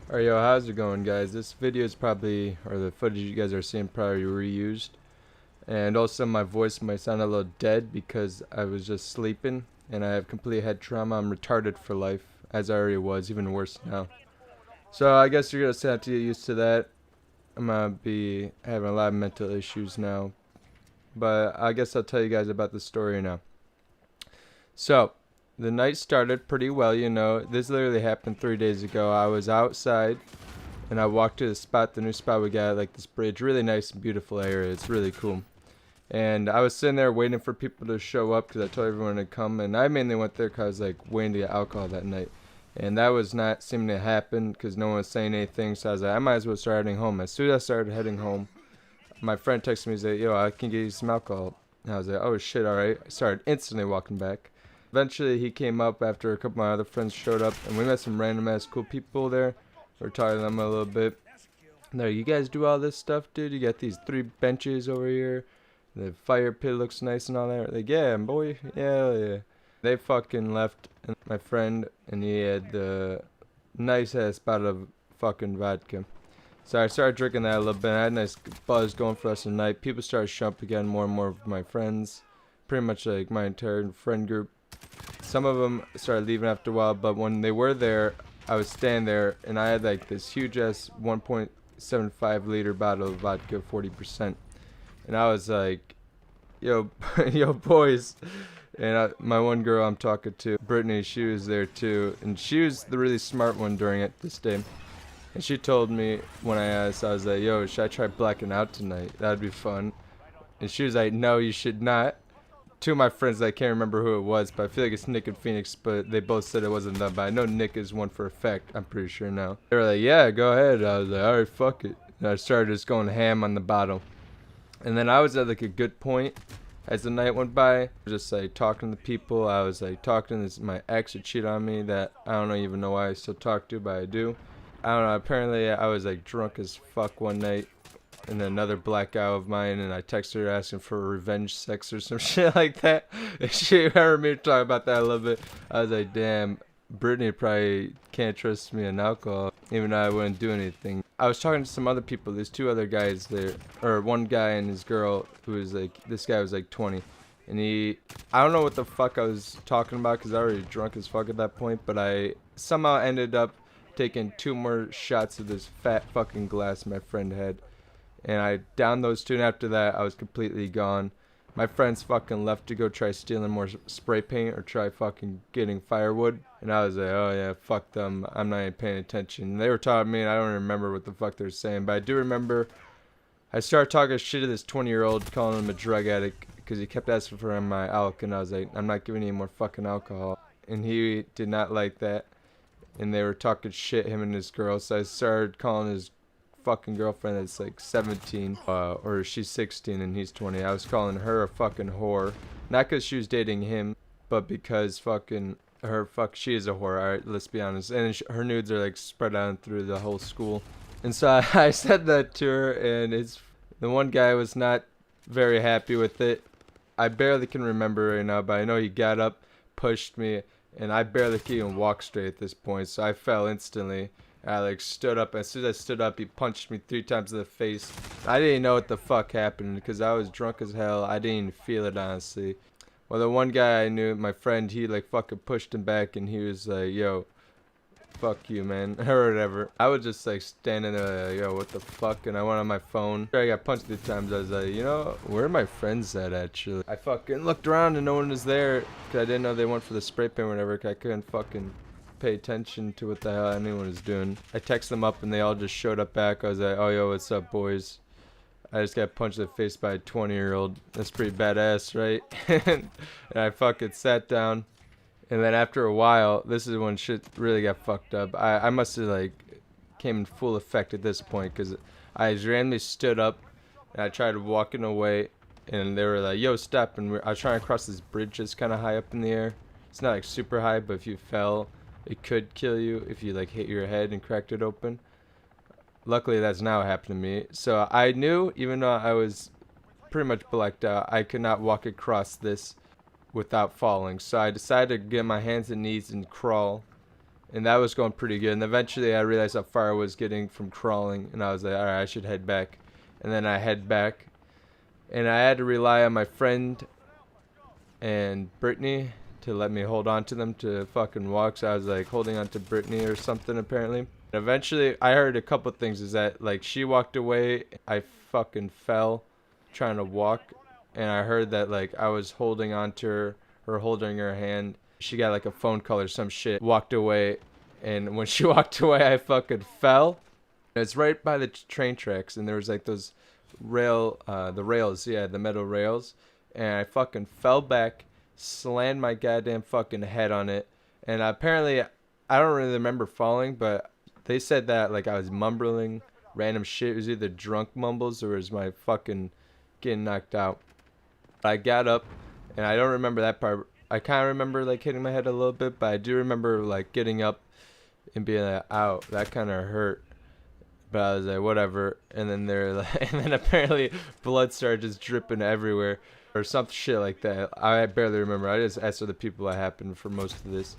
Alright, yo, how's it going, guys? This video is probably, or the footage you guys are seeing, probably reused. And also, my voice might sound a little dead because I was just sleeping and I have complete head trauma. I'm retarded for life, as I already was, even worse now. So, I guess you're gonna have to get used to that. I'm gonna be having a lot of mental issues now. But I guess I'll tell you guys about the story now. So, the night started pretty well, you know. This literally happened 3 days ago. I was outside and I walked to the spot, the new spot we got, like this bridge, really nice and beautiful area. It's really cool. And I was sitting there waiting for people to show up because I told everyone to come. And I mainly went there because I was like waiting to get alcohol that night. And that was not seeming to happen because no one was saying anything. So I was like, I might as well start heading home. As soon as I started heading home, my friend texted me and said, yo, I can get you some alcohol. And I was like, oh shit, alright. I started instantly walking back. Eventually he came up after a couple of my other friends showed up. And we met some random ass cool people there. We were talking to them a little bit. No, you guys do all this stuff, dude? You got these 3 benches over here. The fire pit looks nice and all that. Like, yeah, boy. Yeah, yeah. They fucking left and my friend, and he had the nice ass bottle of fucking vodka. So I started drinking that a little bit. I had a nice buzz going for us tonight. People started showing up again, more and more of my friends. Pretty much like my entire friend group. Some of them started leaving after a while, but when they were there, I was standing there and I had like this huge ass 1.75 liter bottle of vodka, 40%. And I was like, yo, yo, boys. And my one girl I'm talking to, Brittany, she was there too. And she was the really smart one during it this day. And she told me when I asked, I was like, yo, should I try blacking out tonight? That'd be fun. And she was like, no, you should not. 2 of my friends, I can't remember who it was, but I feel like it's Nick and Phoenix, but they both said it wasn't them. But I know Nick is one for a fact, I'm pretty sure now. They were like, yeah, go ahead. I was like, alright, fuck it. And I started just going ham on the bottle. And then I was at like a good point as the night went by. Just like talking to people. I was like talking to this, my ex who cheated on me that I don't even know why I still talk to, but I do. I don't know, apparently I was like drunk as fuck one night and another blackout of mine, and I texted her asking for revenge sex or some shit like that. And she heard me talk about that a little bit. I was like, damn, Brittany probably can't trust me in alcohol, even though I wouldn't do anything. I was talking to some other people. There's 2 other guys there, or one guy and his girl who was like, this guy was like 20. And I don't know what the fuck I was talking about because I was already drunk as fuck at that point, but I somehow ended up taking 2 more shots of this fat fucking glass my friend had. And I downed those 2, and after that, I was completely gone. My friends fucking left to go try stealing more spray paint or try fucking getting firewood. And I was like, oh yeah, fuck them. I'm not even paying attention. They were talking to me, and I don't remember what the fuck they were saying. But I do remember I started talking shit to this 20-year-old, calling him a drug addict because he kept asking for my alk. And I was like, I'm not giving you any more fucking alcohol. And he did not like that. And they were talking shit, him and his girl. So I started calling his fucking girlfriend that's like 17 or she's 16 and he's 20. I was calling her a fucking whore, not because she was dating him, but because fucking she is a whore. All right, let's be honest. And her nudes are like spread out through the whole school. And so I said that to her, and the one guy was not very happy with it. I barely can remember right now, but I know he got up, pushed me, and I barely can even walk straight at this point, so I fell instantly. I like stood up. As soon as I stood up, he punched me 3 times in the face. I didn't know what the fuck happened because I was drunk as hell. I didn't even feel it, honestly. Well, the one guy I knew, my friend, he like fucking pushed him back and he was like, yo, fuck you, man, or whatever. I was just like standing there like, yo, what the fuck? And I went on my phone. I got punched 3 times. I was like, you know, where are my friends at actually? I fucking looked around and no one was there because I didn't know they went for the spray paint or whatever. Cause I couldn't fucking pay attention to what the hell anyone was doing. I texted them up and they all just showed up back. I was like, oh yo, what's up, boys? I just got punched in the face by a 20-year-old. That's pretty badass, right? And I fucking sat down. And then after a while, this is when shit really got fucked up. I must have like came in full effect at this point because I just randomly stood up and I tried walking away and they were like, yo, stop. And I was trying to cross this bridge that's kind of high up in the air. It's not like super high, but if you fell, it could kill you if you like hit your head and cracked it open. Luckily, that's now happened to me. So I knew, even though I was pretty much blacked out, I could not walk across this without falling. So I decided to get my hands and knees and crawl and that was going pretty good. And eventually I realized how far I was getting from crawling, and I was like, all right, I should head back. And then I head back, and I had to rely on my friend and Brittany to let me hold on to them to fucking walk. So I was like holding on to Brittany or something apparently. And eventually I heard a couple things, is that like she walked away, I fucking fell trying to walk, and I heard that like I was holding on to her holding her hand. She got like a phone call or some shit, walked away, and when she walked away I fucking fell. It's right by the train tracks, and there was like those the rails, yeah, the metal rails, and I fucking fell back, slammed my goddamn fucking head on it, and apparently I don't really remember falling, but they said that like I was mumbling random shit. It was either drunk mumbles or it was my fucking getting knocked out. I got up, and I don't remember that part. I kind of remember like hitting my head a little bit, but I do remember like getting up and being like, "Ow, that kind of hurt." But I was like, whatever. And then they're like, and then apparently blood started just dripping everywhere or some shit like that. I barely remember. I just asked other people what happened for most of this,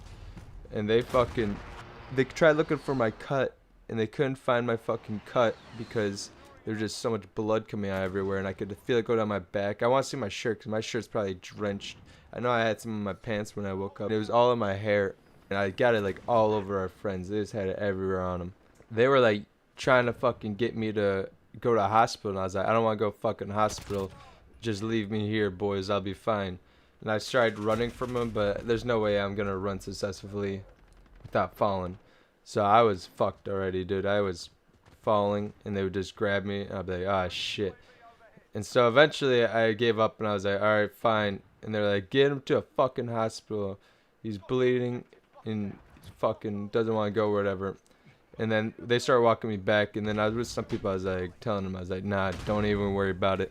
and they tried looking for my cut, and they couldn't find my fucking cut because there's just so much blood coming out everywhere, and I could feel it go down my back. I want to see my shirt because my shirt's probably drenched. I know I had some in my pants when I woke up. It was all in my hair, and I got it like all over our friends. They just had it everywhere on them. They were like trying to fucking get me to go to a hospital, and I was like, I don't want to go fucking hospital. Just leave me here, boys. I'll be fine. And I started running from them, but there's no way I'm gonna run successfully without falling. So I was fucked already, dude. I was falling, and they would just grab me, and I'd be like, ah, shit. And so eventually I gave up, and I was like, all right, fine. And they're like, get him to a fucking hospital. He's bleeding, and he fucking doesn't want to go or whatever. And then they started walking me back, and then I was with some people. I was like telling them, I was like, nah, don't even worry about it.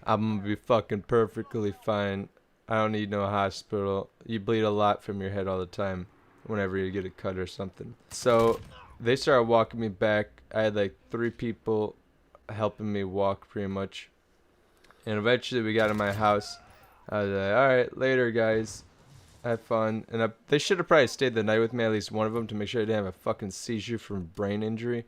I'm gonna be fucking perfectly fine. I don't need no hospital. You bleed a lot from your head all the time whenever you get a cut or something. So they started walking me back. I had like 3 people helping me walk pretty much. And eventually we got to my house. I was like, all right, later, guys. Have fun. And they should have probably stayed the night with me, at least one of them, to make sure I didn't have a fucking seizure from brain injury.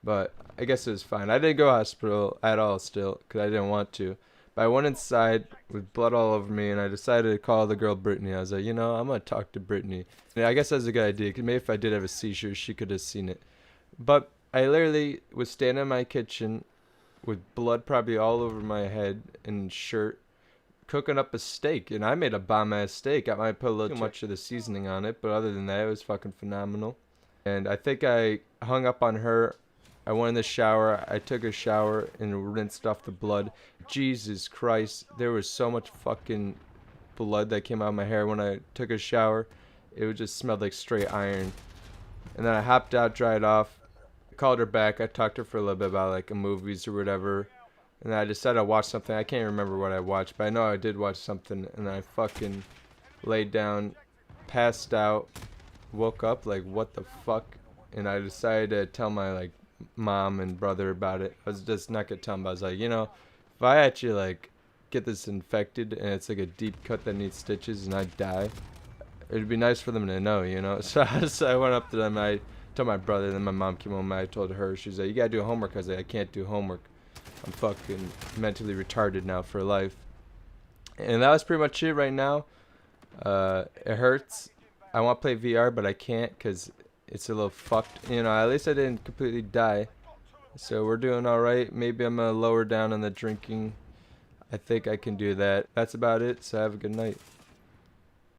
But I guess it was fine. I didn't go to hospital at all still because I didn't want to. But I went inside with blood all over me, and I decided to call the girl Brittany. I was like, you know, I'm going to talk to Brittany. And I guess that's a good idea, because maybe if I did have a seizure, she could have seen it. But I literally was standing in my kitchen with blood probably all over my head and shirt, cooking up a steak. And I made a bomb-ass steak. I might put a little too much of the seasoning on it, but other than that, it was fucking phenomenal. And I think I hung up on her. I went in the shower. I took a shower and rinsed off the blood. Jesus Christ, there was so much fucking blood that came out of my hair when I took a shower. It just smelled like straight iron. And then I hopped out, dried off, called her back. I talked to her for a little bit about like movies or whatever. And then I decided to watch something. I can't remember what I watched, but I know I did watch something. And I fucking laid down, passed out, woke up like, what the fuck? And I decided to tell my like mom and brother about it. I was just not gonna tell them, but I was like, you know, if I actually like get this infected and it's like a deep cut that needs stitches and I die, it'd be nice for them to know, you know. So I went up to them. I told my brother, then my mom came home. I told her. She was like, you gotta do homework. I was like, I can't do homework. I'm fucking mentally retarded now for life. And that was pretty much it right now. It hurts. I want to play VR, but I can't because it's a little fucked. You know, at least I didn't completely die. So we're doing alright. Maybe I'm going to lower down on the drinking. I think I can do that. That's about it. So have a good night.